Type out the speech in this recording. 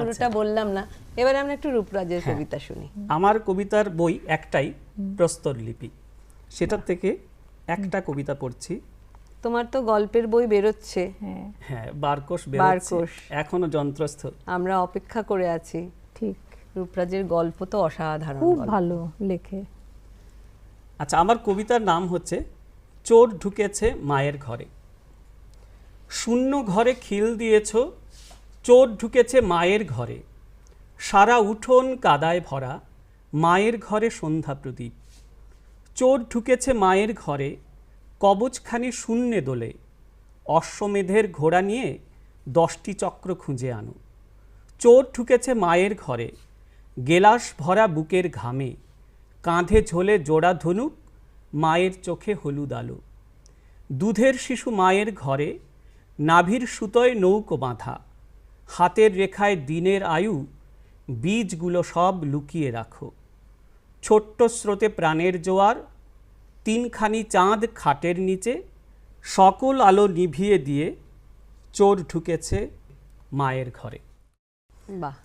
পুরোটা বললাম না, এবারে আমরা একটু রূপরাজের কবিতা শুনি। আমার কবিতার বই একটাই, প্রস্তরলিপি, সেটার থেকে একটা কবিতা পড়ছি। তোমার তো গল্পের বই বেরোচ্ছে। হ্যাঁ, বারকোষ বেরোচ্ছে, এখনো যন্ত্রস্থ, আমরা অপেক্ষা করে আছি। ঠিক, রূপরাজের গল্প তো অসাধারণ, খুব ভালো লেখে। আচ্ছা, আমার কবিতার নাম হচ্ছে চোর ঢুকেছে মায়ের ঘরে। শূন্য ঘরে খিল দিয়েছ, চোর ঢুকেছে মায়ের ঘরে। সারা উঠোন কাদায় ভরা, মায়ের ঘরে সন্ধ্যা প্রদীপ। চোর ঢুকেছে মায়ের ঘরে, কবচখানি শূন্যে দোলে। অশ্বমেধের ঘোড়া নিয়ে 10টি চক্র খুঁজে আনো। চোর ঢুকেছে মায়ের ঘরে, গেলাস ভরা বুকের ঘামে। কাঁধে ঝোলে জোড়া ধনুক, মায়ের চোখে হলুদ আলো। দুধের শিশু মায়ের ঘরে, নাভির সুতোয় নৌকো বাঁধা। হাতের রেখায় দিনের আয়ু, বীজগুলো সব লুকিয়ে রাখো। ছোট্ট স্রোতে প্রাণের জোয়ার, 3খানি চাঁদ খাটের নিচে। সকল আলো নিভিয়ে দিয়ে চোর ঢুকেছে মায়ের ঘরে। বাহ,